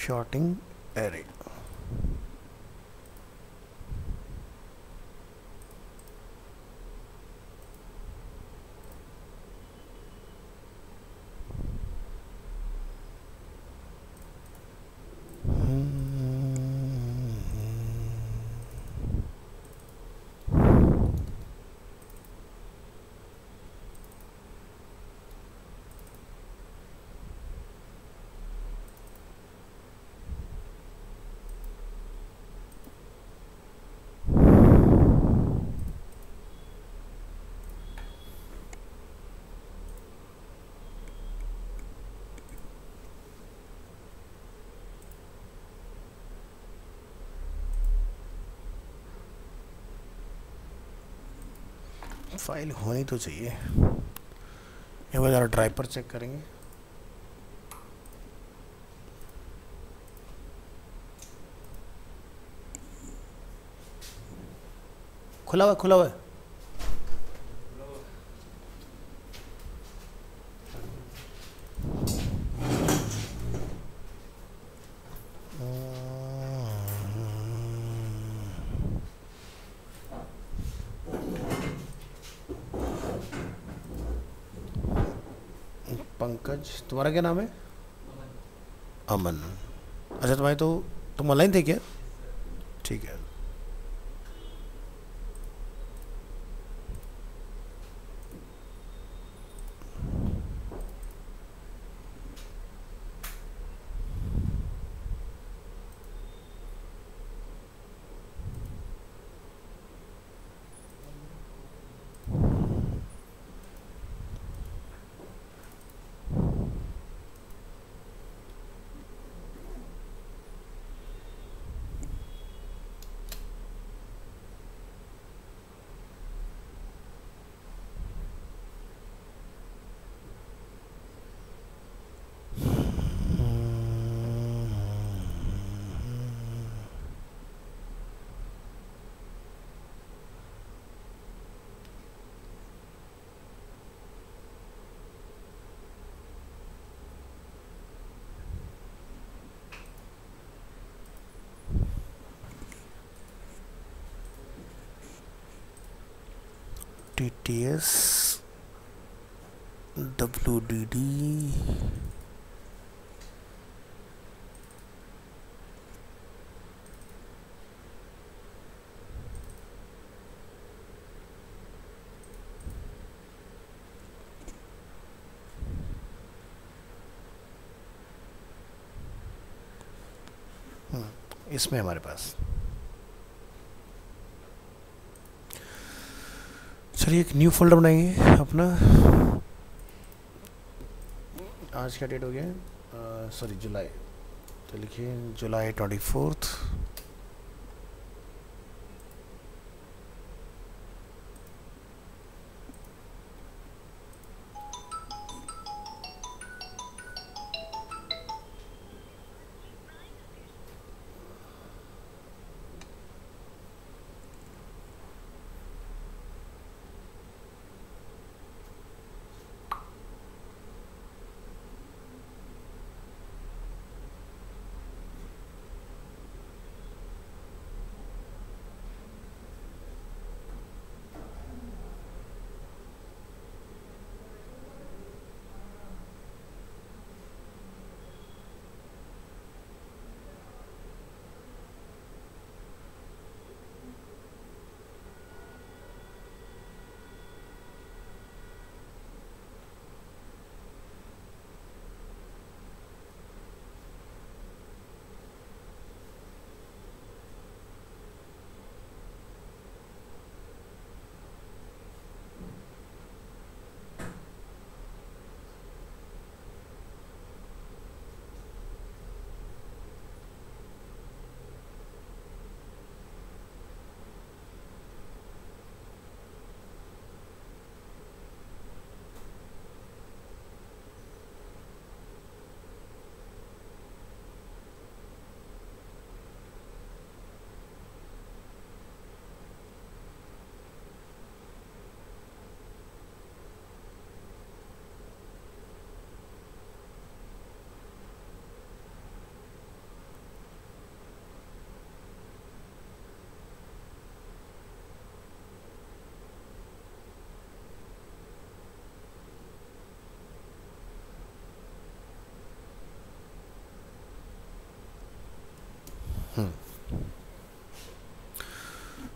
Shorting array. File होनी तो चाहिए। एक बार ज़रा ड्राइव पर चेक करेंगे। खुला हुआ खुला हुआ है। पंकज, तुम्हारा क्या नाम है? अमन। अच्छा, तुम्हारे तो तुम ऑनलाइन थे क्या? ठीक है। TTS WDD इसमें हमारे पास। चलिए एक न्यू फोल्डर बनाएंगे अपना। आज का डेट हो गया, सॉरी जुलाई, तो लिखिए जुलाई 24।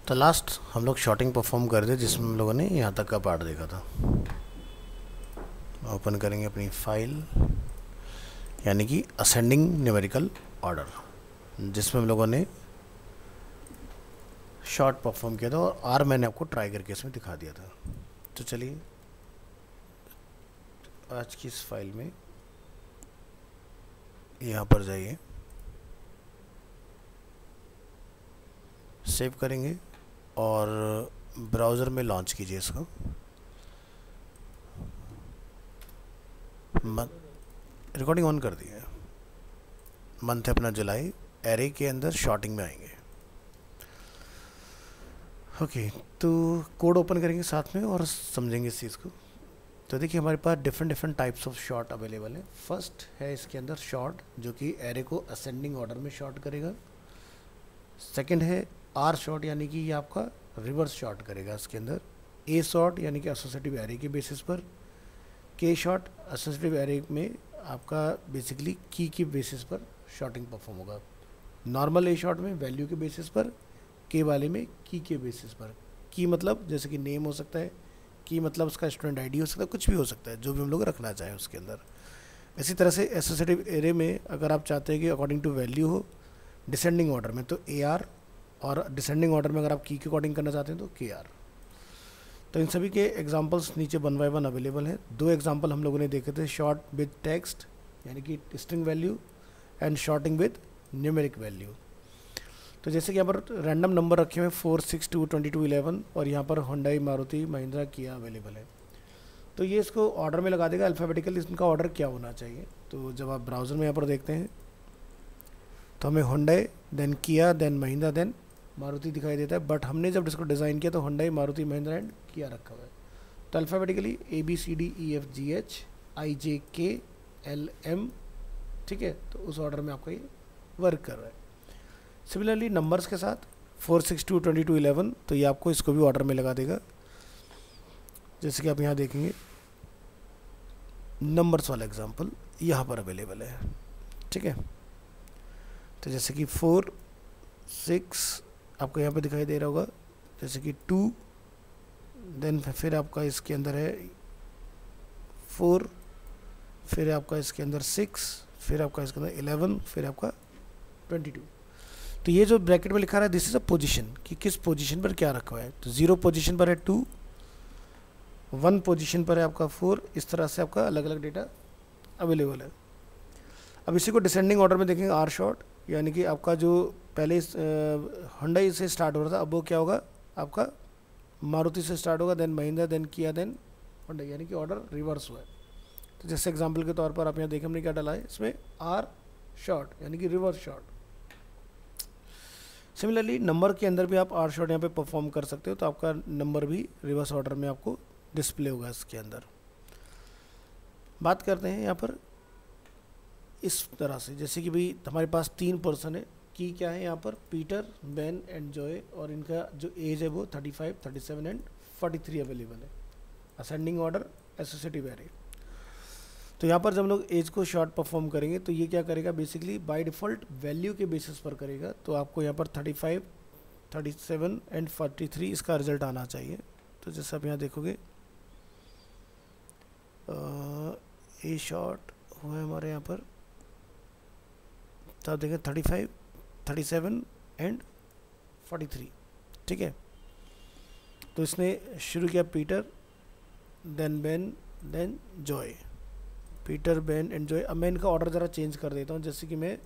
तो लास्ट हम लोग शॉर्टिंग परफॉर्म कर रहे थे जिसमें हम लोगों ने यहाँ तक का पार्ट देखा था। ओपन करेंगे अपनी फाइल, यानी कि असेंडिंग न्यूमेरिकल ऑर्डर, जिसमें हम लोगों ने शॉर्ट परफॉर्म किया था और आर मैंने आपको ट्राई करके इसमें दिखा दिया था। तो चलिए आज की इस फाइल में यहाँ पर जाइए, सेव करेंगे और ब्राउज़र में लॉन्च कीजिए इसको। रिकॉर्डिंग ऑन कर दी है। मंथ है अपना जुलाई, एरे के अंदर शॉर्टिंग में आएंगे। ओके, तो कोड ओपन करेंगे साथ में और समझेंगे इस चीज़ को। तो देखिए हमारे पास different types of sort available है। फर्स्ट है इसके अंदर शॉर्ट, जो कि एरे को असेंडिंग ऑर्डर में शॉर्ट करेगा। सेकंड है आर शॉर्ट, यानी कि ये आपका रिवर्स शॉर्ट करेगा इसके अंदर। ए शॉर्ट यानी कि एसोसिएटिव एरे के बेसिस पर। के शॉर्ट एसोसिएटिव एरे में आपका बेसिकली की के बेसिस पर शॉर्टिंग परफॉर्म होगा। नॉर्मल ए शॉर्ट में वैल्यू के बेसिस पर, के वाले में की के बेसिस पर। की मतलब जैसे कि नेम हो सकता है, की मतलब उसका स्टूडेंट आईडी हो सकता है, कुछ भी हो सकता है जो भी हम लोग रखना चाहें उसके अंदर। इसी तरह से एसोसिएटिव एरे में अगर आप चाहते हैं कि अकॉर्डिंग टू वैल्यू हो डिसेंडिंग ऑर्डर में, तो ए आर, और डिसेंडिंग ऑर्डर में अगर आप की के अकॉर्डिंग करना चाहते हैं तो के आर। तो इन सभी के एग्जांपल्स नीचे 1 बाय 1 अवेलेबल हैं। 2 एग्जांपल हम लोगों ने देखे थे, शॉर्ट विद टेक्स्ट यानी कि string value, and sorting with numeric value. तो जैसे कि यहाँ पर रैंडम नंबर रखे हुए हैं 4, 6, 2, 22, 11, और यहाँ पर होंडाई, मारुति, महिंद्रा, किया अवेलेबल है। तो ये इसको ऑर्डर में लगा देगा अल्फ़ाबेटिकली, इनका ऑर्डर क्या होना चाहिए। तो जब आप ब्राउज़र में यहाँ पर देखते हैं तो हमें होंडाई, देन किया, देन महिंद्रा, देन मारुति दिखाई देता है। बट हमने जब इसको डिज़ाइन किया तो होंडाई, मारुति, महिंद्रा एंड किया रखा हुआ है। तो अल्फ़ाबेटिकली ABCDEFGHIJKLM, ठीक है। तो उस ऑर्डर में आपका ये वर्क कर रहा है। सिमिलरली नंबर्स के साथ 4, 6, 2, 22, 11, तो ये आपको इसको भी ऑर्डर में लगा देगा। जैसे कि आप यहाँ देखेंगे नंबर्स वाला एग्जांपल यहाँ पर अवेलेबल है, ठीक है। तो जैसे कि 4, 6 आपको यहाँ पे दिखाई दे रहा होगा, जैसे कि 2, देन फिर आपका इसके अंदर है 4, फिर आपका इसके अंदर 6, फिर आपका इसके अंदर 11, फिर आपका 22। तो ये जो ब्रैकेट में लिखा रहा है दिस इज अ पोजीशन, कि किस पोजीशन पर क्या रखा हुआ है। तो 0 पोजीशन पर है 2, 1 पोजीशन पर है आपका 4। इस तरह से आपका अलग अलग डेटा अवेलेबल है। अब इसी को डिसेंडिंग ऑर्डर में देखेंगे आर शॉर्ट, यानी कि आपका जो पहले होंडाई से स्टार्ट हो रहा था, अब वो क्या होगा आपका मारुति से स्टार्ट होगा, देन महिंद्रा, देन किया, देन होंडाई, यानी कि ऑर्डर रिवर्स हुआ है। तो जैसे एग्जांपल के तौर पर आप यहाँ देखें हमने क्या डाला है इसमें, आर शॉर्ट यानी कि रिवर्स शॉर्ट। सिमिलरली नंबर के अंदर भी आप आर शॉर्ट यहाँ पे परफॉर्म कर सकते हो, तो आपका नंबर भी रिवर्स ऑर्डर में आपको डिस्प्ले होगा इसके अंदर। बात करते हैं यहाँ पर इस तरह से, जैसे कि भाई हमारे पास 3 पर्सन है, की क्या है यहाँ पर, पीटर, बेन एंड जॉय, और इनका जो एज है वो 35, 37 एंड 43 अवेलेबल है। Ascending order associative array. तो यहाँ पर जब हम लोग एज को शॉर्ट परफॉर्म करेंगे तो ये क्या करेगा, बेसिकली बाय डिफ़ॉल्ट वैल्यू के बेसिस पर करेगा। तो आपको यहाँ पर 35, 37 एंड 43 इसका रिजल्ट आना चाहिए। तो जैसे आप यहाँ देखोगे ए शॉर्ट हुआ है हमारे यहाँ पर, तो आप देखें 35, 37 एंड 43, ठीक है। तो इसने शुरू किया Peter, then Ben, then Joy, Peter, Ben and Joy. अब मैं इनका ऑर्डर ज़रा चेंज कर देता हूँ, जैसे कि मैं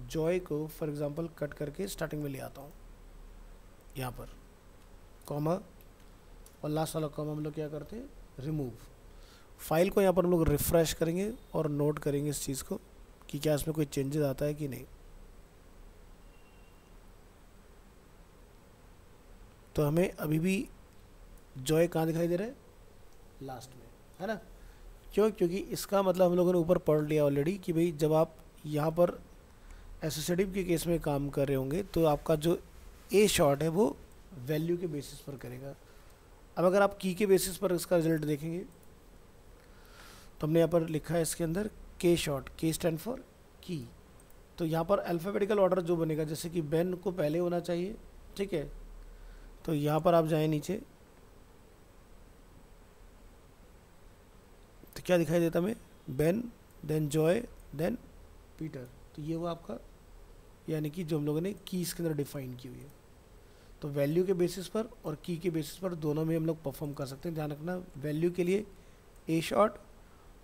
जॉय को फॉर एग्जांपल कट करके स्टार्टिंग में ले आता हूँ यहाँ पर, कॉमा, और लास्ट वाला कॉमा हम लोग क्या करते हैं, रिमूव। फाइल को यहाँ पर हम लोग रिफ़्रेश करेंगे और नोट करेंगे इस चीज़ को कि क्या इसमें कोई चेंजेस आता है कि नहीं। तो हमें अभी भी जॉय कहाँ दिखाई दे रहा है, लास्ट में, है ना। क्यों, क्योंकि इसका मतलब हम लोगों ने ऊपर पढ़ लिया ऑलरेडी कि भाई जब आप यहाँ पर एसोसिएटिव के केस में काम कर रहे होंगे तो आपका जो ए शॉर्ट है वो वैल्यू के बेसिस पर करेगा। अब अगर आप की के बेसिस पर इसका रिजल्ट देखेंगे तो हमने यहाँ पर लिखा है इसके अंदर के शॉर्ट, के स्टैंड फॉर की, तो यहाँ पर अल्फ़ाबेटिकल ऑर्डर जो बनेगा, जैसे कि बेन को पहले होना चाहिए, ठीक है। तो यहाँ पर आप जाएं नीचे, तो क्या दिखाई देता हमें, Ben, then Joy, then Peter. तो ये वो आपका, यानी कि जो हम लोगों ने की इसके अंदर डिफाइन की हुई है। तो वैल्यू के बेसिस पर और की के बेसिस पर दोनों में हम लोग परफॉर्म कर सकते हैं। ध्यान रखना, वैल्यू के लिए ए शॉर्ट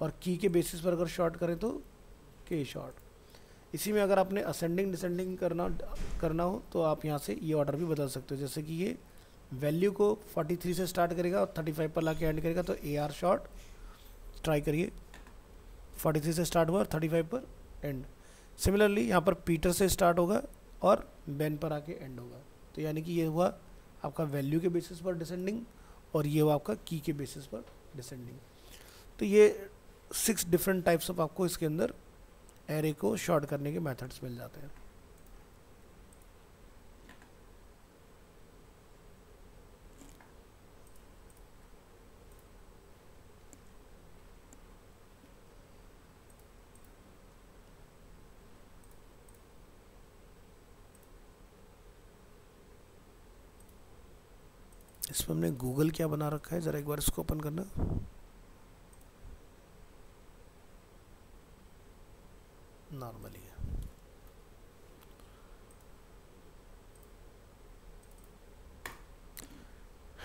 और की के बेसिस पर अगर शॉर्ट करें तो के शॉर्ट। इसी में अगर आपने असेंडिंग डिसेंडिंग करना हो तो आप यहाँ से ये ऑर्डर भी बदल सकते हो। जैसे कि ये वैल्यू को 43 से स्टार्ट करेगा और 35 पर ला के एंड करेगा, तो ए आर शॉर्ट, ट्राई करिए, 43 से स्टार्ट हुआ और 35 पर एंड। सिमिलरली यहाँ पर पीटर से स्टार्ट होगा और बेन पर आके एंड होगा। तो यानी कि ये हुआ आपका वैल्यू के बेसिस पर डिसेंडिंग और ये हुआ आपका की के बेसिस पर डिसेंडिंग। तो ये 6 डिफरेंट टाइप्स ऑफ आपको इसके अंदर एरे को शॉर्ट करने के मेथड्स मिल जाते हैं। इसमें हमने गूगल क्या बना रखा है, ज़रा एक बार इसको ओपन करना। नॉर्मली है।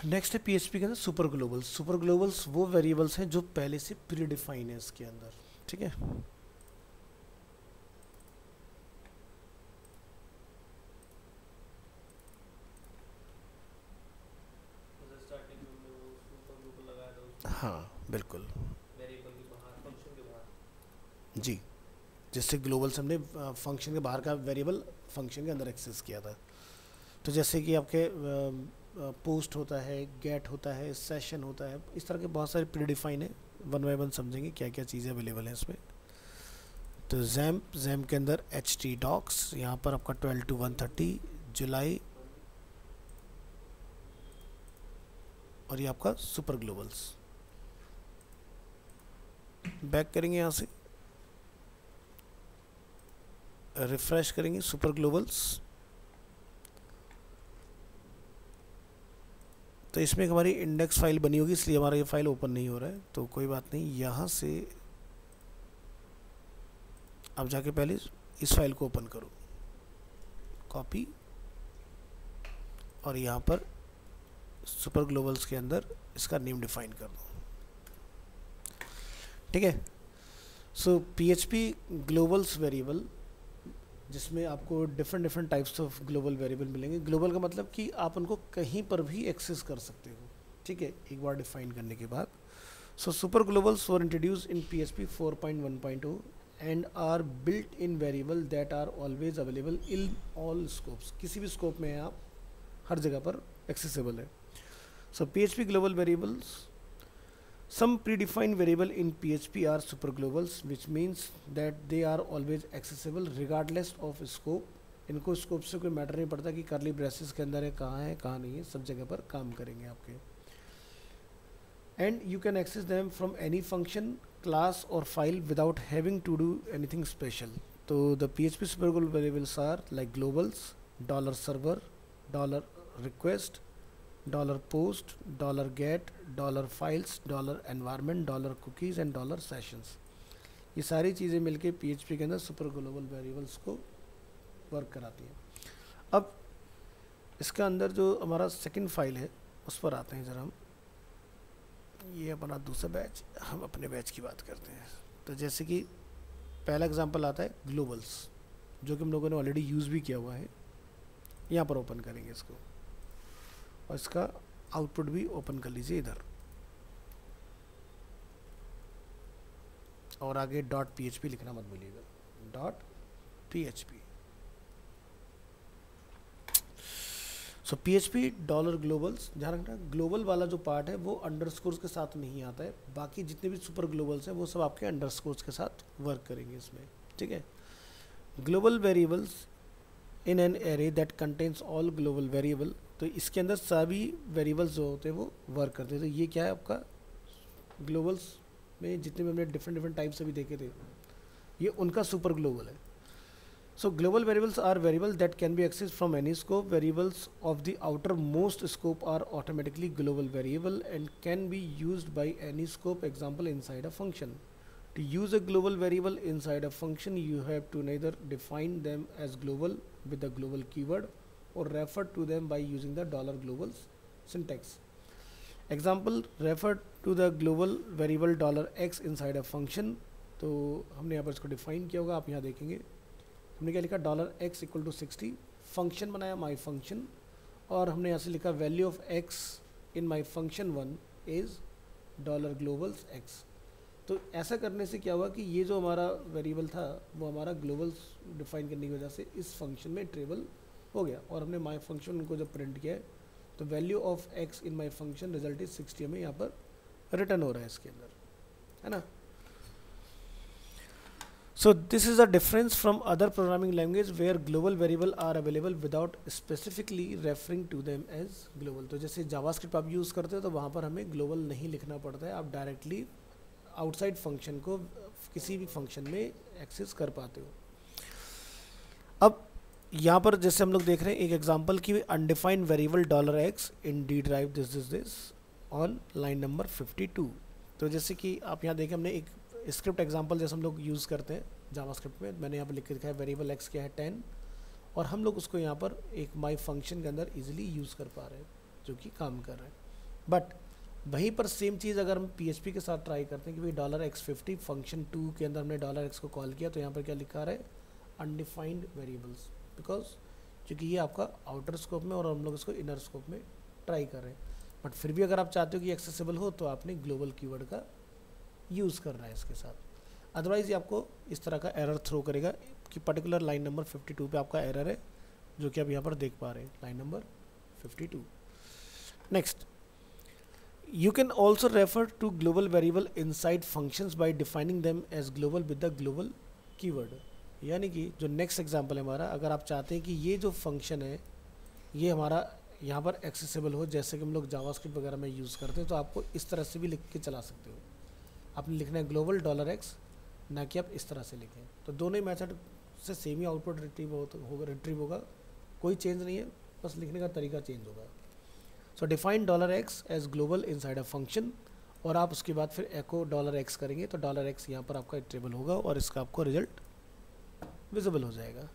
नेक्स्ट है पीएचपी के अंदर सुपर ग्लोबल्स। सुपर ग्लोबल्स वो वेरिएबल्स हैं जो पहले से प्री डिफाइन है इसके अंदर, ठीक है। हाँ बिल्कुल, वेरिएबल के बाहर, फंक्शन के बाहर जी, जिससे ग्लोबल्स हमने फंक्शन के बाहर का वेरिएबल फंक्शन के अंदर एक्सेस किया था। तो जैसे कि आपके पोस्ट होता है, गेट होता है, सेशन होता है, इस तरह के बहुत सारे प्रीडिफाइन है। वन बाय वन समझेंगे क्या क्या चीज़ें अवेलेबल हैं इसमें। तो जैम के अंदर HT डॉक्स, यहाँ पर आपका 12 to 130 जुलाई, और ये आपका सुपर ग्लोबल्स। बैक करेंगे यहाँ से, रिफ्रेश करेंगे सुपर ग्लोबल्स, तो इसमें एक हमारी इंडेक्स फाइल बनी होगी, इसलिए हमारा ये फाइल ओपन नहीं हो रहा है। तो कोई बात नहीं, यहाँ से अब जाके पहले इस फाइल को ओपन करो, कॉपी, और यहाँ पर सुपर ग्लोबल्स के अंदर इसका नेम डिफाइन कर दो, ठीक है। सो PHP ग्लोबल्स वेरिएबल, जिसमें आपको different types of global variable मिलेंगे। ग्लोबल का मतलब कि आप उनको कहीं पर भी एक्सेस कर सकते हो, ठीक है, एक बार डिफाइन करने के बाद। So super globals were introduced in PHP 4.1.0 and are built in variable that are always available in all scopes. किसी भी स्कोप में आप हर जगह पर एक्सेसिबल है। सो PHP global variables, some predefined variable in PHP are super globals, which means that they are always accessible regardless of scope. इनको scope से कोई मैटर नहीं पड़ता कि करली ब्रेसेस के अंदर है, कहाँ नहीं है, सब जगह पर काम करेंगे आपके। And you can access them from any function, class और file without having to do anything special. तो the PHP super global variables are like globals, $server, $request, $post, $get, $files, $environment, $cookies and $sessions। ये सारी चीज़ें मिलके PHP के अंदर super global variables को work कराती हैं। अब इसका अंदर जो हमारा सेकंड फाइल है उस पर आते हैं ज़रा हम। ये अपना दूसरा बैच, हम अपने बैच की बात करते हैं। तो जैसे कि पहला एग्जांपल आता है ग्लोबल्स, जो कि हम लोगों ने ऑलरेडी यूज़ भी किया हुआ है। यहाँ पर ओपन करेंगे इसको और इसका आउटपुट भी ओपन कर लीजिए इधर, और आगे .php लिखना मत भूलिएगा, .php। सो PHP $ग्लोबल्स, ध्यान रखना ग्लोबल वाला जो पार्ट है वो अंडरस्कोर्स के साथ नहीं आता है, बाकी जितने भी सुपर ग्लोबल्स हैं वो सब आपके अंडरस्कोर्स के साथ वर्क करेंगे इसमें, ठीक है। Global variables in an array that contains all global variable, तो इसके अंदर सभी वेरिएबल्स जो होते हैं वो वर्क करते हैं। तो ये क्या है आपका, ग्लोबल्स में जितने भी हमने डिफरेंट टाइप्स अभी देखे थे, ये उनका सुपर ग्लोबल है। So global variables are variables that can be accessed from any scope. Variables of the outermost scope are automatically global variable and can be used by any scope, example inside a function. To use a global variable inside a function, you have to neither define them as global with the global keyword or refer to them by using the $global syntax. Example, refer to the global variable $x inside a function. तो हमने यहाँ पर इसको define किया होगा, आप यहाँ देखेंगे हमने क्या लिखा, $x इक्वल टू 60, फंक्शन बनाया माई फंक्शन, और हमने यहाँ से लिखा value of x in my function 1 is $globals x। तो ऐसा करने से क्या हुआ कि ये जो हमारा वेरिएबल था वो हमारा ग्लोबल डिफाइन करने की वजह से इस फंक्शन में ट्रेबल हो गया, और हमने माई फंक्शन को जब प्रिंट किया है तो value of x in my function result is 60 हमें यहाँ पर रिटर्न हो रहा है इसके अंदर, है ना। So this is a difference from other programming language where global variable are available without specifically referring to them as global। तो जैसे जावास्क्रिप्ट आप यूज़ करते हो तो वहाँ पर हमें ग्लोबल नहीं लिखना पड़ता है, आप डायरेक्टली आउटसाइड फंक्शन को किसी भी फंक्शन में एक्सेस कर पाते हो। अब यहाँ पर जैसे हम लोग देख रहे हैं एक एग्जांपल की, undefined variable $x in D drive this on line number 52। तो जैसे कि आप यहाँ देखें हमने एक स्क्रिप्ट एग्जांपल जैसे हम लोग यूज़ करते हैं जावास्क्रिप्ट में, मैंने यहाँ पर लिख के दिखाया वेरिएबल x क्या है 10, और हम लोग उसको यहाँ पर एक माई फंक्शन के अंदर इजीली यूज़ कर पा रहे हैं जो कि काम कर रहे हैं। बट वहीं पर सेम चीज़ अगर हम PHP के साथ ट्राई करते हैं कि भाई $x50 फंक्शन 2 के अंदर हमने $x को कॉल किया, तो यहाँ पर क्या लिखा रहा है अनडिफाइंड वेरिएबल्स, बिकॉज क्योंकि ये आपका आउटर स्कोप में और हम लोग इसको इनर स्कोप में ट्राई कर रहे हैं। बट फिर भी अगर आप चाहते हो कि एक्सेसिबल हो तो आपने ग्लोबल कीवर्ड का यूज़ करना है इसके साथ, अदरवाइज़ ये आपको इस तरह का एरर थ्रो करेगा कि पर्टिकुलर लाइन नंबर 52 पे आपका एरर है, जो कि आप यहाँ पर देख पा रहे हैं line number 52। Next, you can also refer to global variable inside functions by defining them as global with the global keyword। यानी कि जो नेक्स्ट एग्जांपल है हमारा, अगर आप चाहते हैं कि ये जो फंक्शन है ये हमारा यहाँ पर एक्सेसिबल हो, जैसे कि हम लोग जावास्क्रिप्ट वगैरह में यूज़ करते हैं, तो आपको इस तरह से भी लिख के चला सकते हो। आपने लिखना है ग्लोबल $x, ना कि आप इस तरह से लिखें, तो दोनों ही मेथड से सेम ही आउटपुट रिट्रीव होगा, कोई चेंज नहीं है, बस लिखने का तरीका चेंज होगा। So define $x as global inside a function, और आप उसके बाद फिर एको $x करेंगे तो $x यहाँ पर आपका टेबल होगा और इसका आपको रिजल्ट विजिबल हो जाएगा।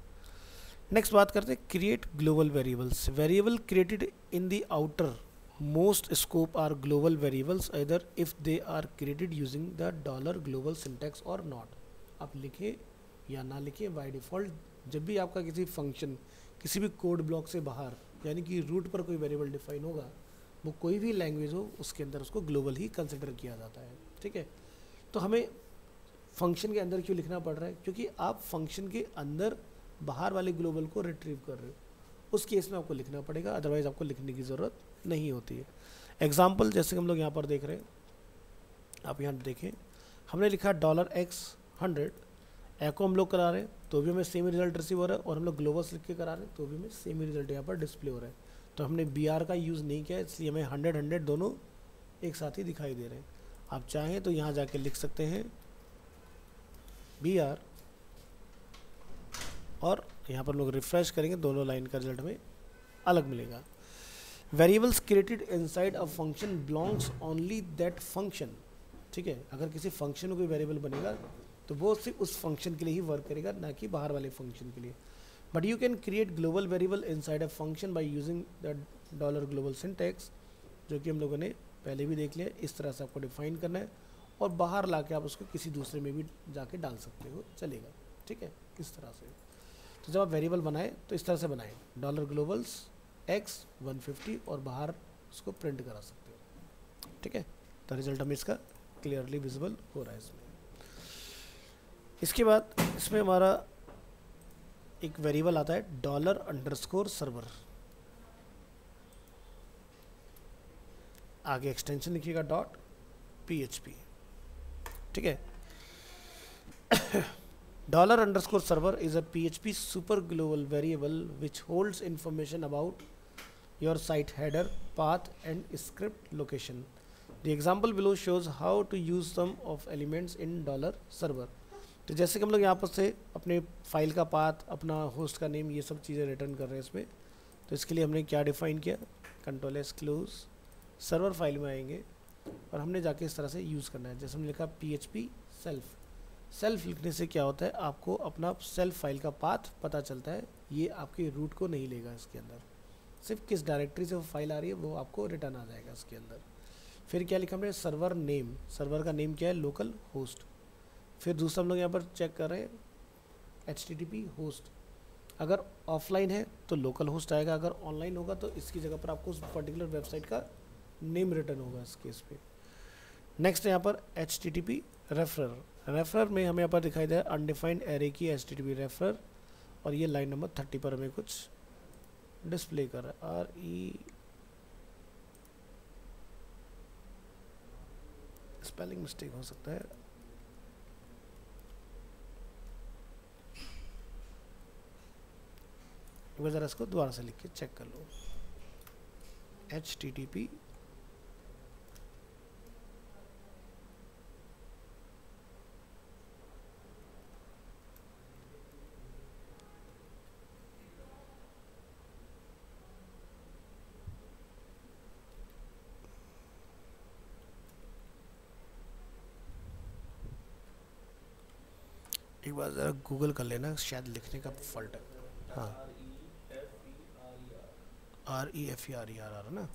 नेक्स्ट बात करते हैं create global variables. Variable created in the outermost scope are global variables either if they are created using the $global syntax or not। आप लिखें या ना लिखें, बाय डिफ़ॉल्ट जब भी आपका किसी फंक्शन किसी भी कोड ब्लॉक से बाहर यानी कि रूट पर कोई वेरिएबल डिफाइन होगा, वो कोई भी लैंग्वेज हो उसके अंदर उसको ग्लोबल ही कंसिडर किया जाता है, ठीक है। तो हमें फंक्शन के अंदर क्यों लिखना पड़ रहा है, क्योंकि आप फंक्शन के अंदर बाहर वाले ग्लोबल को रिट्रीव कर रहे हो, उस केस में आपको लिखना पड़ेगा, अदरवाइज आपको लिखने की ज़रूरत नहीं होती है। एग्जाम्पल जैसे हम लोग यहाँ पर देख रहे हैं, आप यहाँ देखें हमने लिखा $x 100, एको हम लोग करा रहे हैं तो भी हमें सेम रिजल्ट रिसीव हो रहा है, और हम लोग ग्लोबल्स लिख के करा रहे हैं तो भी हमें सेम रिजल्ट यहाँ पर डिस्प्ले हो रहा है। तो हमने BR का यूज़ नहीं किया, इसलिए हमें 100 दोनों एक साथ ही दिखाई दे रहे हैं। आप चाहें तो यहाँ जाके लिख सकते हैं BR, और यहाँ पर लोग रिफ्रेश करेंगे दोनों लाइन का रिजल्ट हमें अलग मिलेगा। Variables created inside a function belongs only that function, ठीक है। अगर किसी फंक्शन में कोई वेरिएबल बनेगा तो वो सिर्फ उस फंक्शन के लिए ही वर्क करेगा, ना कि बाहर वाले फंक्शन के लिए। But you can create global variable inside a function by using the $global syntax, जो कि हम लोगों ने पहले भी देख लिया। इस तरह से आपको डिफाइन करना है और बाहर ला के आप उसको किसी दूसरे में भी जाके डाल सकते हो, चलेगा, ठीक है, इस तरह से। तो जब आप वेरिएबल बनाएं तो इस तरह से बनाएं $globals x 150 और बाहर उसको प्रिंट करा सकते हो, ठीक है। तो रिजल्ट हमें इसका क्लियरली विजिबल हो रहा है इसमें। इसके बाद इसमें हमारा एक वेरिएबल आता है $_server, आगे एक्सटेंशन लिखिएगा .php, ठीक है। $_server is a PHP super global variable which holds information about your site header, path and script location. The example below shows how to use some of elements in $server। तो जैसे कि हम लोग यहाँ पर से अपने फाइल का पाथ, अपना होस्ट का नेम, ये सब चीज़ें रिटर्न कर रहे हैं इसमें। तो इसके लिए हमने क्या डिफ़ाइन किया, control S close, server file में आएंगे और हमने जाके इस तरह से यूज़ करना है। जैसे हमने लिखा PHP सेल्फ, सेल्फ लिखने से क्या होता है, आपको अपना सेल्फ फाइल का पाथ पता चलता है, ये आपके रूट को नहीं लेगा इसके अंदर, सिर्फ किस डायरेक्टरी से वो फाइल आ रही है वो आपको रिटर्न आ जाएगा इसके अंदर। फिर क्या लिखा हमने, सर्वर नेम, सर्वर का नेम क्या है, लोकल होस्ट। फिर दूसरा हम लोग यहाँ पर चेक कर रहे हैं HTTP होस्ट, अगर ऑफलाइन है तो लोकल होस्ट आएगा, अगर ऑनलाइन होगा तो इसकी जगह पर आपको उस पर्टिकुलर वेबसाइट का नेम रिटर्न होगा इस केस पे। नेक्स्ट यहाँ पर HTTP रेफरर, रेफरर में हमें यहाँ पर दिखाई दे अनडिफाइंड एरे की HTTP रेफरर, और ये लाइन नंबर 30 पर हमें कुछ डिस्प्ले कर रहा है, RE, स्पेलिंग मिस्टेक हो सकता है, ज़रा इसको दोबारा से लिख के चेक कर लो। HTTP एक बार ज़रा गूगल कर लेना, शायद लिखने का फॉल्ट है। हाँ, REFERER है ना,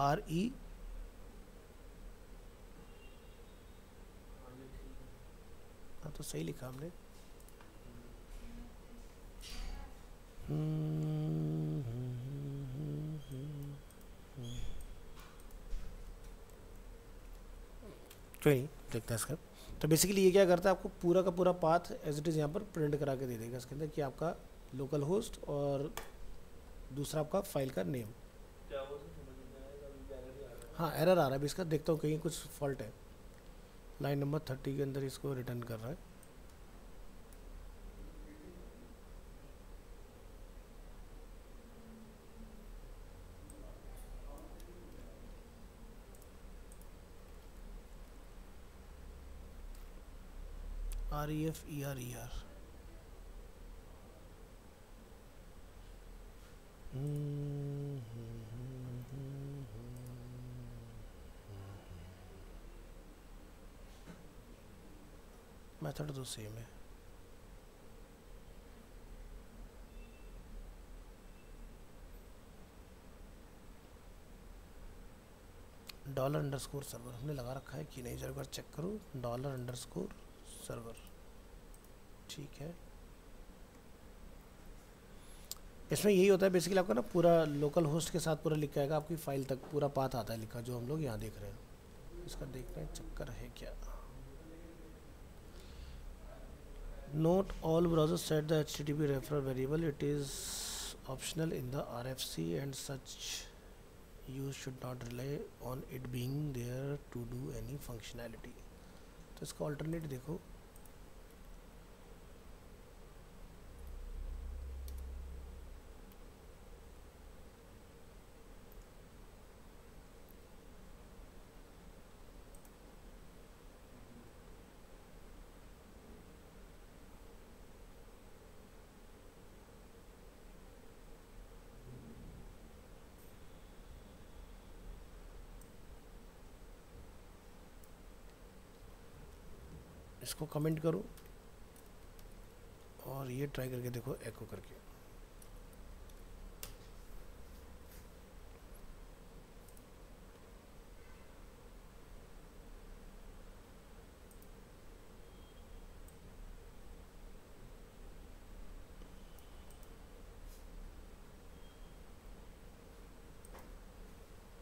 RE, हाँ तो सही लिखा हमने। कोई नहीं, देखते हैं इसका। तो बेसिकली ये क्या करता है, आपको पूरा का पूरा पाथ एज इट इज़ यहाँ पर प्रिंट करा के दे देगा इसके अंदर कि आपका लोकल होस्ट और दूसरा आपका फाइल का नेम। हाँ एरर आ रहा है अभी इसका, देखता हूँ कहीं कुछ फॉल्ट है। लाइन नंबर 30 के अंदर इसको रिटर्न कर रहा है। REFERER, मेथड तो सेम है। $_ सर्वर हमने लगा रखा है कि नहीं, जरा चेक करो, $_ सर्वर, ठीक है। इसमें यही होता है बेसिकली, आपका ना पूरा लोकल होस्ट के साथ पूरा लिखा आएगा, आपकी फाइल तक पूरा पाथ आता है लिखा, जो हम लोग यहाँ देख रहे हैं। इसका देखना है चक्कर है क्या। Note all browser set the HTTP referer variable, it is optional in the RFC and such you should not rely on it being there to do any functionality. तो इसका ऑल्टरनेट देखो, इसको कमेंट करो और ये ट्राई करके देखो एको करके।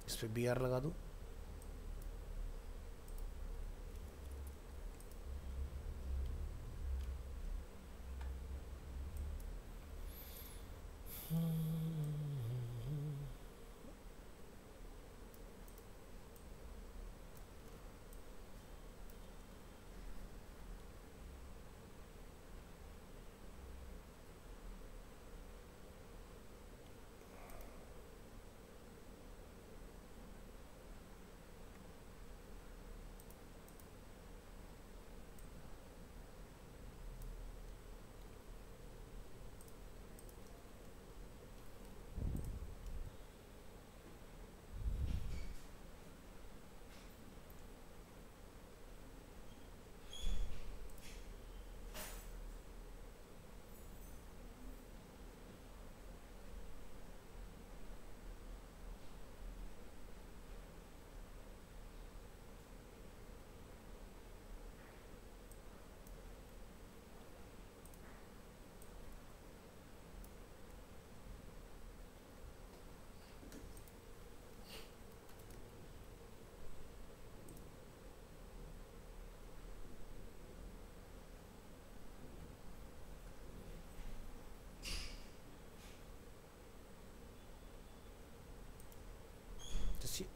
इस पर BR लगा दूँ,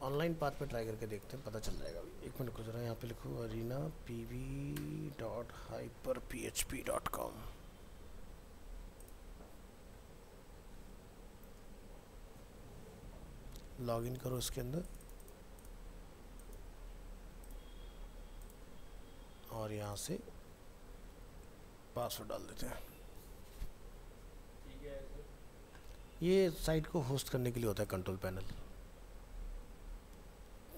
ऑनलाइन पाथ पे ट्राई करके देखते हैं, पता चल जाएगा। एक मिनट को ज़रा यहाँ पे लिखो arenapv.hyperphp.com। लॉगिन करो इसके अंदर और यहाँ से पासवर्ड डाल देते हैं। ये साइट को होस्ट करने के लिए होता है कंट्रोल पैनल।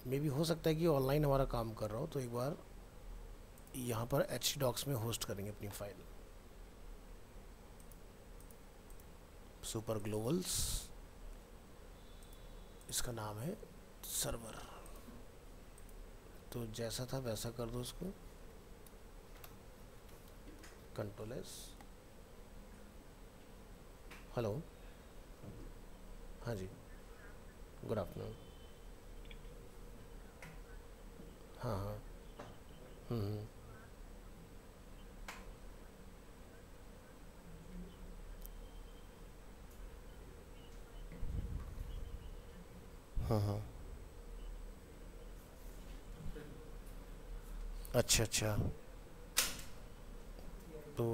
मे भी हो सकता है कि ऑनलाइन हमारा काम कर रहा हो, तो एक बार यहाँ पर htdocs में होस्ट करेंगे अपनी फाइल। सुपर ग्लोबल्स इसका नाम है सर्वर। तो जैसा था वैसा कर दो उसको, कंट्रोल एस। हेलो, हाँ जी, गुड आफ्टरनून। हाँ हाँ, हम्म, हाँ हाँ, अच्छा अच्छा। तो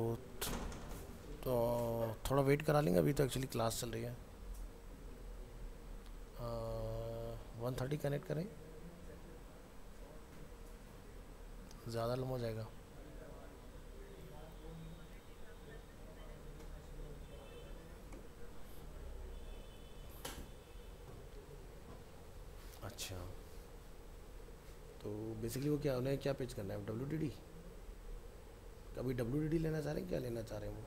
तो थोड़ा वेट करा लेंगे, अभी तो एक्चुअली क्लास चल रही है। 1:30 कनेक्ट करें, ज़्यादा लंबा हो जाएगा। अच्छा, तो बेसिकली वो क्या, उन्हें क्या पेज करना है, WDD? अभी WDD लेना चाह रहे हैं, क्या लेना चाह रहे हैं वो?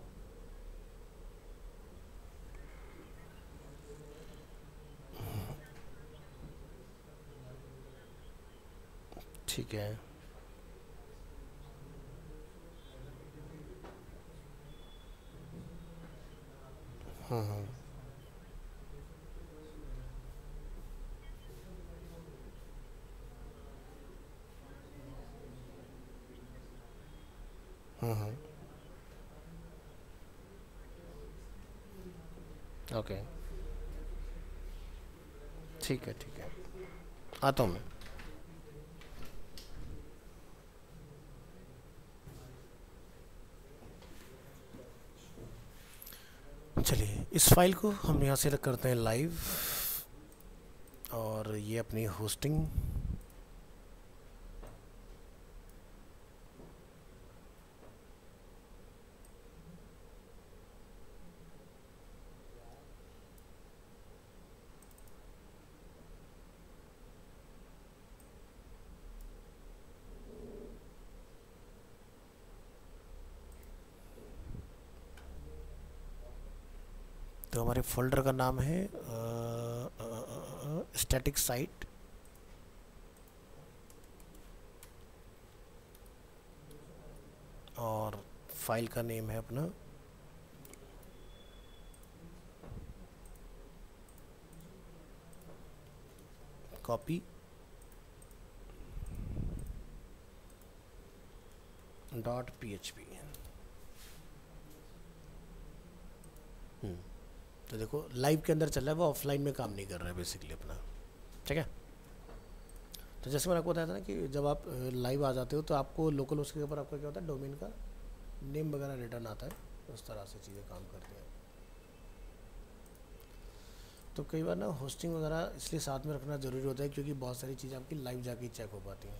ठीक है, हाँ हाँ, हाँ हाँ, ओके, ठीक है ठीक है, आता हूँ मैं। चलिए, इस फाइल को हम यहाँ से करते हैं लाइव, और ये अपनी होस्टिंग, तो हमारे फोल्डर का नाम है स्टैटिक साइट, और फाइल का नेम है अपना कॉपी .php। तो देखो लाइव के अंदर चल रहा है, वो ऑफलाइन में काम नहीं कर रहा है बेसिकली अपना, ठीक है। तो जैसे मैंने आपको बताया था ना कि जब आप लाइव आ जाते हो तो आपको लोकल होस्ट के ऊपर आपका क्या होता है, डोमेन का नेम वगैरह रिटर्न आता है, उस तरह से चीज़ें काम करती हैं। तो कई बार ना होस्टिंग वगैरह इसलिए साथ में रखना ज़रूरी होता है क्योंकि बहुत सारी चीज़ें आपकी लाइव जाके चेक हो पाती हैं।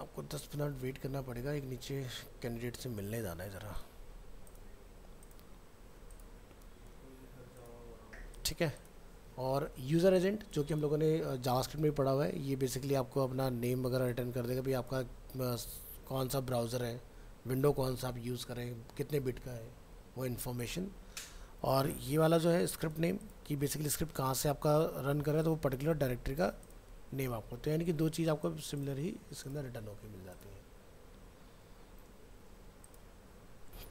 आपको 10 मिनट वेट करना पड़ेगा, एक नीचे कैंडिडेट से मिलने जाना है ज़रा, ठीक है। और यूज़र एजेंट जो कि हम लोगों ने जावास्क्रिप्ट में पढ़ा हुआ है, ये बेसिकली आपको अपना नेम वगैरह रिटर्न कर देगा, भाई आपका कौन सा ब्राउज़र है, विंडो कौन सा आप यूज़ करें, कितने बिट का है, वो इन्फॉर्मेशन। और ये वाला जो है स्क्रिप्ट नेम, कि बेसिकली स्क्रिप्ट कहाँ से आपका रन कर रहा है, तो वो पर्टिकुलर डायरेक्टरी का नेम आपको, तो यानी कि दो चीज़ आपको सिमिलर ही इसके अंदर रिटर्न होकर मिल जाती है,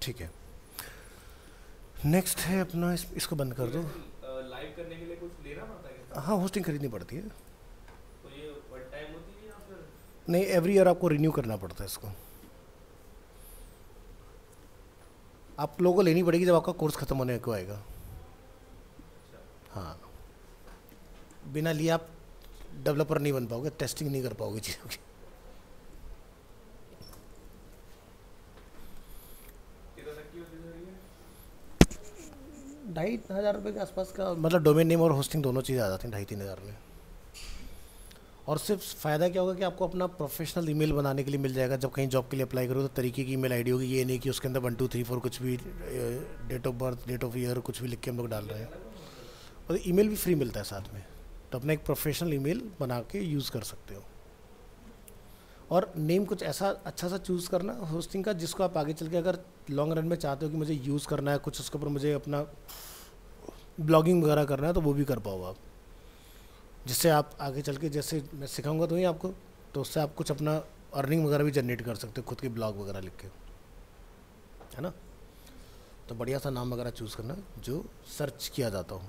ठीक है। नेक्स्ट है अपना इसको बंद कर दो। लाइव करने के लिए कुछ लेना पड़ता है क्या? हाँ, होस्टिंग खरीदनी पड़ती है। तो ये वन टाइम होती है या फिर? नहीं, एवरी ईयर आपको रिन्यू करना पड़ता है इसको। आप लोगों को लेनी पड़ेगी जब आपका कोर्स ख़त्म होने को आएगा। हाँ, बिना लिए आप डेवलपर नहीं बन पाओगे, टेस्टिंग नहीं कर पाओगे चीज़ों की। कितना तक की होती है सर ये? 2,500 रुपये के आसपास का, मतलब डोमेन नेम और होस्टिंग दोनों चीज़ें आ जाती हैं 2,500-3,000 में। और सिर्फ फ़ायदा क्या होगा कि आपको अपना प्रोफेशनल ईमेल बनाने के लिए मिल जाएगा। जब कहीं जॉब के लिए अप्लाई करो तो तरीके की ईमेल आईडी होगी, ये नहीं कि उसके अंदर 1 2 3 4 कुछ भी, date of birth, date of year कुछ भी लिख के हम लोग डाल रहे हैं। और ईमेल भी फ्री मिलता है साथ में, तो अपना एक प्रोफेशनल ईमेल बना के यूज़ कर सकते हो। और नेम कुछ ऐसा अच्छा सा चूज़ करना होस्टिंग का, जिसको आप आगे चल के अगर लॉन्ग रन में चाहते हो कि मुझे यूज़ करना है कुछ, उसके ऊपर मुझे अपना ब्लॉगिंग वगैरह करना है, तो वो भी कर पाओ आप। जिससे आप आगे चल के, जैसे मैं सिखाऊंगा तो ही आपको, तो उससे आप कुछ अपना अर्निंग वगैरह भी जनरेट कर सकते हो खुद के ब्लॉग वगैरह लिख के, है ना। तो बढ़िया सा नाम वगैरह चूज़ करना जो सर्च किया जाता हो।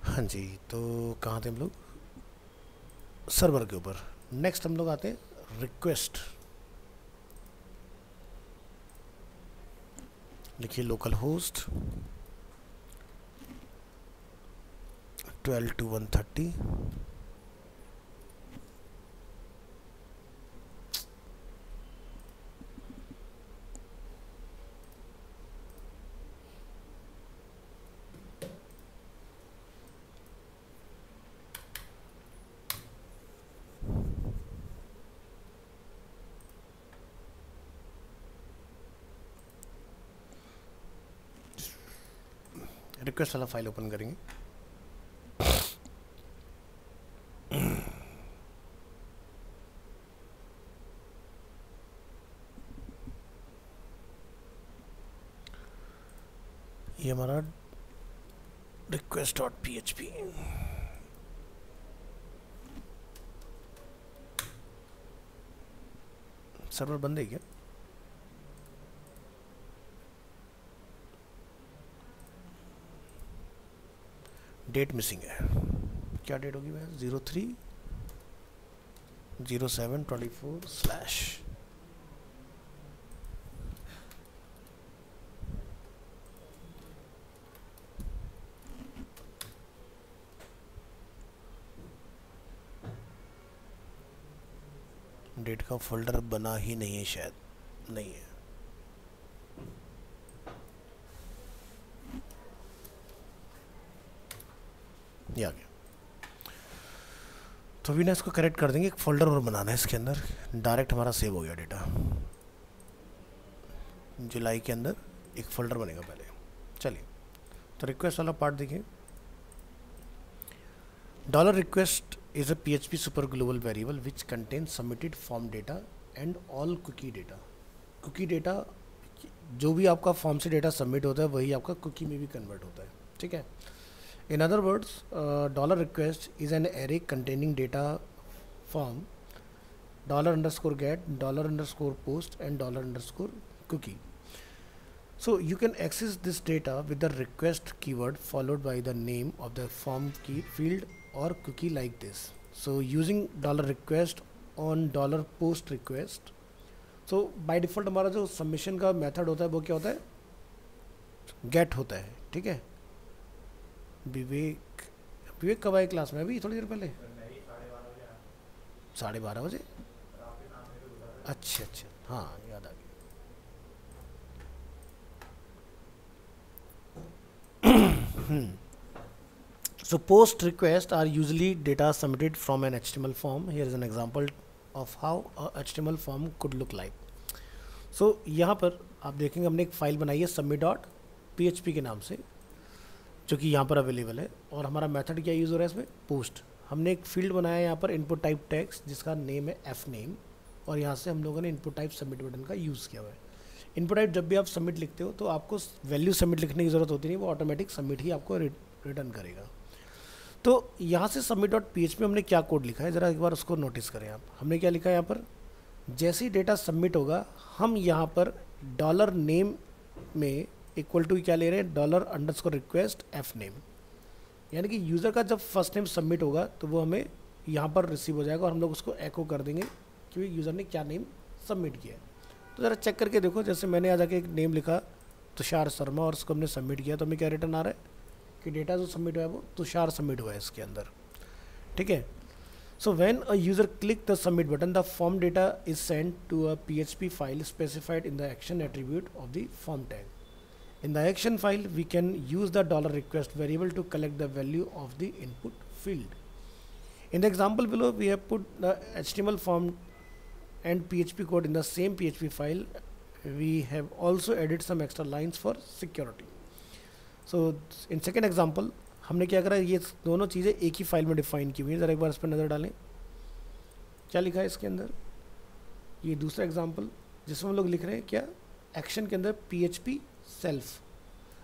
हाँ जी, तो कहाँ थे हम लोग? सर्वर के ऊपर। नेक्स्ट हम लोग आते हैं रिक्वेस्ट। लिखिए लोकल होस्ट 12 to 130। रिक्वेस्ट वाला फाइल ओपन करेंगे। ये हमारा request.php। सर्वर बंद है क्या? डेट मिसिंग है, क्या डेट होगी भैया? 03/07/24/। डेट का फोल्डर बना ही नहीं है शायद, नहीं है। ये आ गया, तो अभी ना इसको करेक्ट कर देंगे। एक फोल्डर और बनाना है इसके अंदर, डायरेक्ट हमारा सेव हो गया डेटा। जुलाई के अंदर एक फोल्डर बनेगा पहले। चलिए, तो रिक्वेस्ट वाला पार्ट देखिए। $request is a PHP super global variable which contains submitted form data and all cookie data। cookie data, जो भी आपका फॉर्म से डेटा सबमिट होता है वही आपका कुकी में भी कन्वर्ट होता है, ठीक है। In other words, $request is an array containing data form $_get, $_post and $_cookie। So you can access this data with the request keyword followed by the name of the form key field or cookie like this। So using $request on $post request, so by default हमारा जो submission का method होता है वो क्या होता है? Gate होता है, ठीक है। विवेक कब आए क्लास में? अभी थोड़ी देर पहले, 12:30 बजे। अच्छा, हाँ याद आ गया। So post requests are usually data submitted from an HTML form। Here is an example of how a HTML form could look like। So यहाँ पर आप देखेंगे हमने एक फाइल बनाई है submit.php के नाम से, जो कि यहाँ पर अवेलेबल है। और हमारा मेथड क्या यूज़ हो रहा है इसमें? पोस्ट। हमने एक फील्ड बनाया है यहाँ पर इनपुट टाइप टेक्स्ट, जिसका नेम है एफ नेम, और यहाँ से हम लोगों ने इनपुट टाइप सबमिट बटन का यूज़ किया हुआ है। इनपुट टाइप जब भी आप सबमिट लिखते हो तो आपको वैल्यू सबमिट लिखने की ज़रूरत होती नहीं, वो ऑटोमेटिक सबमिट ही आपको रिटर्न करेगा। तो यहाँ से submit.php में हमने क्या कोड लिखा है, ज़रा एक बार उसको नोटिस करें आप। हमने क्या लिखा है यहाँ पर? जैसे ही डेटा सबमिट होगा हम यहाँ पर $name में इक्वल टू क्या ले रहे हैं? $_request f name। यानी कि यूज़र का जब फर्स्ट नेम सबमिट होगा तो वो हमें यहाँ पर रिसीव हो जाएगा और हम लोग उसको एको कर देंगे कि यूज़र ने क्या नेम सबमिट किया है। तो ज़रा चेक करके देखो, जैसे मैंने आ जाके एक नेम लिखा तुषार शर्मा और उसको हमने सबमिट किया तो हमें क्या रिटर्न आ रहा है कि डेटा जो सबमिट हुआ है वो तुषार सबमिट हुआ है इसके अंदर, ठीक है। So when a user click the submit button the form data is send to a PHP file specified in the action attribute of the form tag. In the action file, we can use the $request variable to collect the value of the input field. In the example below, we have put the HTML form and PHP code in the same PHP file. We have also added some extra lines for security. So, in second example, हमने क्या करा, ये दोनों चीज़ें एक ही file में define की हुई हैं. ज़रा एक बार इस पर नज़र डालें क्या लिखा है इसके अंदर. ये दूसरा एग्जाम्पल जिसमें हम लोग लिख रहे हैं क्या, एक्शन के अंदर PHP सेल्फ.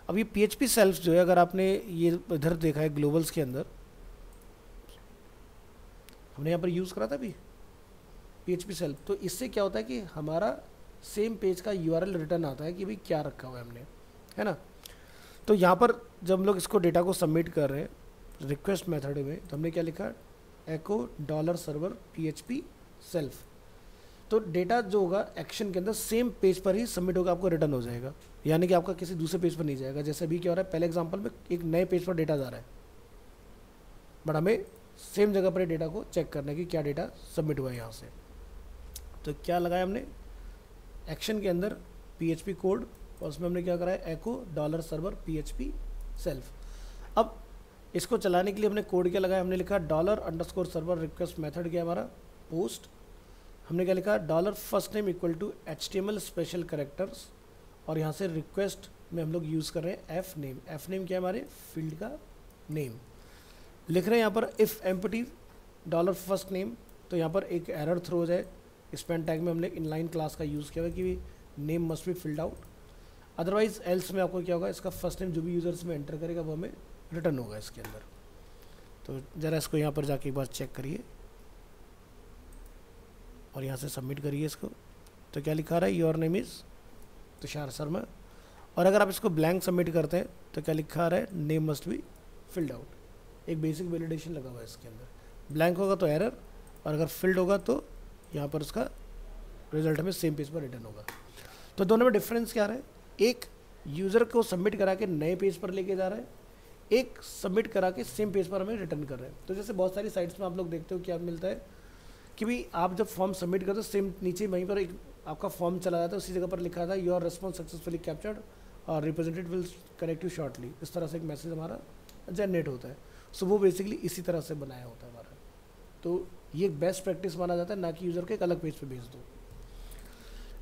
अब ये PHP सेल्फ जो है, अगर आपने ये इधर देखा है ग्लोबल्स के अंदर, हमने यहाँ पर यूज़ करा था अभी PHP सेल्फ. तो इससे क्या होता है कि हमारा सेम पेज का URL रिटर्न आता है कि भाई क्या रखा हुआ है हमने, है ना. तो यहाँ पर जब हम लोग इसको डेटा को सबमिट कर रहे हैं रिक्वेस्ट मेथड में, तो हमने क्या लिखा, एको $server PHP सेल्फ. तो डेटा जो होगा एक्शन के अंदर सेम पेज पर ही सबमिट होगा, आपको रिटर्न हो जाएगा. यानी कि आपका किसी दूसरे पेज पर नहीं जाएगा. जैसे अभी क्या हो रहा है, पहले एग्जांपल में एक नए पेज पर डेटा जा रहा है, बट हमें सेम जगह पर डेटा को चेक करना है कि क्या डेटा सबमिट हुआ है यहाँ से. तो क्या लगाया हमने एक्शन के अंदर PHP कोड, और उसमें हमने क्या कराया, एको $server PHP सेल्फ. अब इसको चलाने के लिए हमने कोड क्या लगाया, हमने लिखा $_server रिक्वेस्ट मेथड क्या हमारा पोस्ट. हमने क्या लिखा, $first name equal to HTML special characters, और यहाँ से रिक्वेस्ट में हम लोग यूज़ कर रहे हैं एफ नेम. एफ नेम क्या है, हमारे फील्ड का नेम. लिख रहे हैं यहाँ पर इफ़ एम्प्टी $first name, तो यहाँ पर एक एरर थ्रो हो जाए. स्पेन टैग में हमने इनलाइन क्लास का यूज़ किया हुआ कि name must be filled out, otherwise else में आपको क्या होगा, इसका फर्स्ट नेम जो भी यूज़र्स में एंटर करेगा वो हमें रिटर्न होगा इसके अंदर. तो ज़रा इसको यहाँ पर जाके एक बार चेक करिए और यहाँ से सबमिट करिए इसको. तो क्या लिखा रहा है, your name is Tushar Sharma. और अगर आप इसको ब्लैंक सबमिट करते हैं तो क्या लिखा रहा है, name must be filled out. एक बेसिक वैलिडेशन लगा हुआ है इसके अंदर. ब्लैंक होगा तो एरर, और अगर फिल्ड होगा तो यहाँ पर उसका रिजल्ट हमें सेम पेज पर रिटर्न होगा. तो दोनों में डिफरेंस क्या रहा है, एक यूज़र को सबमिट करा के नए पेज पर लेके जा रहा है, एक सबमिट करा के सेम पेज पर हमें रिटर्न कर रहे हैं. तो जैसे बहुत सारी साइट्स में आप लोग देखते हो क्या मिलता है कि भाई आप जब फॉर्म सबमिट करते हो सेम नीचे वहीं पर एक आपका फॉर्म चला जाता है, उसी जगह पर लिखा था योर रिस्पॉन्स सक्सेसफुली कैप्चर्ड और representative will connect you shortly. इस तरह से एक मैसेज हमारा जनरेट होता है. सो वो बेसिकली इसी तरह से बनाया होता है हमारा. तो ये एक बेस्ट प्रैक्टिस माना जाता है, ना कि यूज़र के एक अलग पेज पे भेज दो.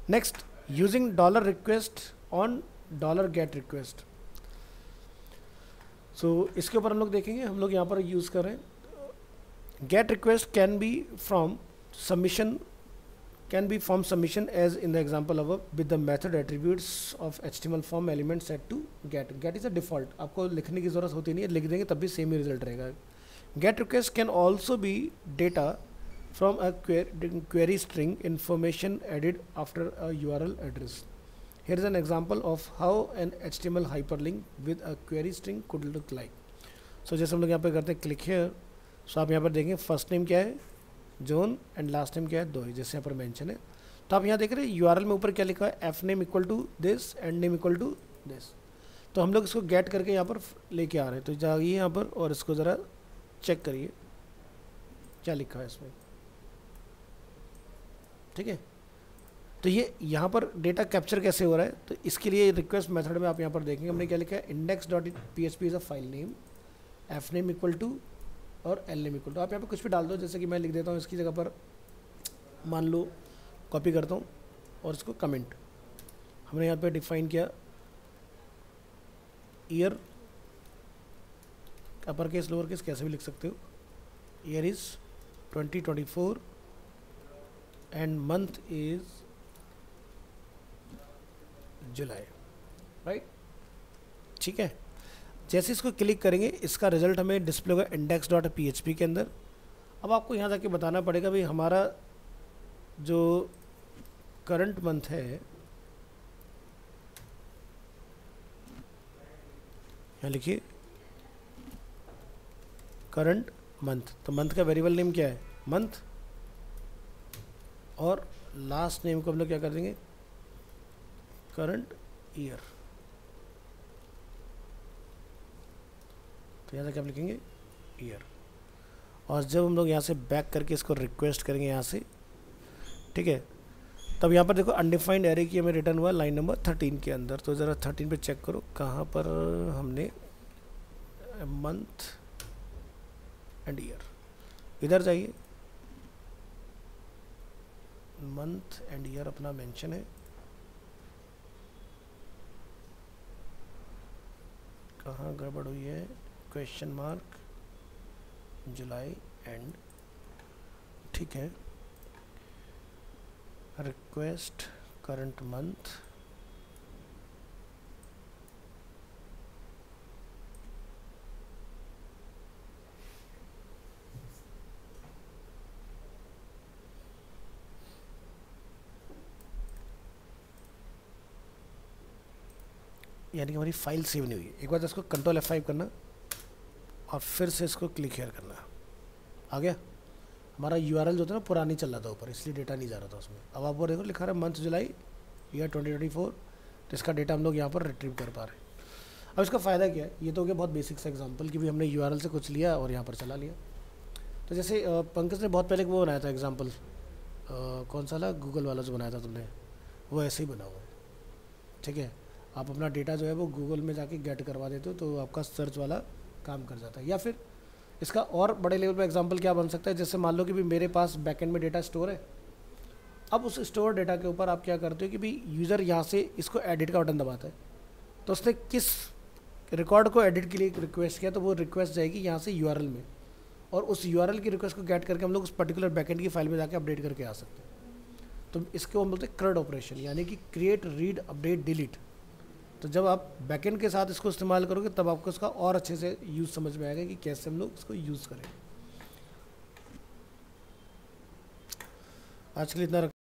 Next, using $request on $get request. सो इसके ऊपर हम लोग देखेंगे. हम लोग यहाँ पर यूज़ कर रहे हैं gate request can be from submission, can be from submission as in the example above with the method attributes of HTML form element set to get. Get is a default, आपको लिखने की ज़रूरत होती नहीं है, लिख देंगे तब भी सेम ही रिजल्ट रहेगा. Get request can also be data from a query string information added after a URL address. Here is an example of how an HTML hyperlink with a query string could look like. So जैसे हम लोग यहाँ पे करते हैं click here, so आप यहाँ पर देखें फर्स्ट नेम क्या है जोन एंड लास्ट नेम क्या है दोही, जैसे यहाँ पर मेंशन है. तो आप यहाँ देख रहे हैं URL में ऊपर क्या लिखा है, F name equal to this and name equal to this. तो हम लोग इसको गेट करके यहाँ पर लेके आ रहे हैं. तो जाइए यहाँ पर और इसको ज़रा चेक करिए क्या लिखा है इसमें, ठीक है. तो ये यहाँ पर डेटा कैप्चर कैसे हो रहा है, तो इसके लिए रिक्वेस्ट मेथड में आप यहाँ पर देखेंगे हमने क्या लिखा है, index.php is a file name, F name equal to और एल नेम इक्वल टू. आप यहाँ पे कुछ भी डाल दो, जैसे कि मैं लिख देता हूँ इसकी जगह पर, मान लो कॉपी करता हूँ और इसको कमेंट. हमने यहाँ पे डिफाइन किया year, upper case lower case कैसे भी लिख सकते हो. Year is 2024 and month is July, right, ठीक है. जैसे इसको क्लिक करेंगे इसका रिजल्ट हमें डिस्प्ले होगा index.php के अंदर. अब आपको यहाँ जाके बताना पड़ेगा भाई हमारा जो करंट मंथ है, यहाँ लिखिए करंट मंथ. तो मंथ का वेरिएबल नेम क्या है, मंथ, और लास्ट नेम को हम लोग क्या कर देंगे, करंट ईयर. तो यहाँ से क्या लिखेंगे, ईयर। और जब हम लोग यहाँ से बैक करके इसको रिक्वेस्ट करेंगे यहाँ से, ठीक है, तब यहाँ पर देखो अनडिफाइंड एरे की हमें रिटर्न हुआ लाइन नंबर 13 के अंदर। तो ज़रा 13 पे चेक करो कहाँ पर हमने मंथ एंड ईयर, इधर जाइए, मंथ एंड ईयर अपना मेंशन है, कहाँ गड़बड़ हुई है, क्वेश्चन मार्क जुलाई एंड, ठीक है, रिक्वेस्ट करंट मंथ, यानी कि हमारी फाइल सेव नहीं हुई है। एक बार इसको कंट्रोल F5 करना और फिर से इसको क्लिक हेयर करना। आ गया हमारा URL जो था ना पुरानी चल रहा था ऊपर, इसलिए डेटा नहीं जा रहा था उसमें। अब आप वो देखो लिखा रहा है मंथ जुलाई ईयर 2024, तो इसका डेटा हम लोग यहाँ पर रिट्रीव कर पा रहे हैं। अब इसका फ़ायदा क्या है, ये तो हो गया बहुत बेसिक सा एग्जांपल कि भी हमने URL से कुछ लिया और यहाँ पर चला लिया। तो जैसे पंकज ने बहुत पहले वो बनाया था एग्जाम्पल, कौन सा वाला, गूगल वाला जो बनाया था तुमने, वो ऐसे ही बना हुआ है, ठीक है। आप अपना डेटा जो है वो गूगल में जाके गेट करवा देते हो तो आपका सर्च वाला काम कर जाता है। या फिर इसका और बड़े लेवल पे एग्जांपल क्या बन सकता है, जैसे मान लो कि भी मेरे पास बैकएंड में डेटा स्टोर है। अब उस स्टोर डेटा के ऊपर आप क्या करते हो कि भी यूज़र यहाँ से इसको एडिट का बटन दबाता है, तो उसने किस रिकॉर्ड को एडिट के लिए रिक्वेस्ट किया, तो वो रिक्वेस्ट जाएगी यहाँ से URL में, और उस URL की रिक्वेस्ट को गेट करके हम लोग उस पर्टिकुलर बैकएंड की फाइल में जाके अपडेट करके आ सकते हैं। तो इसको हम बोलते हैं CRUD ऑपरेशन, यानी कि क्रिएट रीड अपडेट डिलीट। तो जब आप बैकएंड के साथ इसको इस्तेमाल करोगे तब आपको इसका और अच्छे से यूज़ समझ में आएगा कि कैसे हम लोग इसको यूज़ करें। आज के लिए इतना रखते हैं।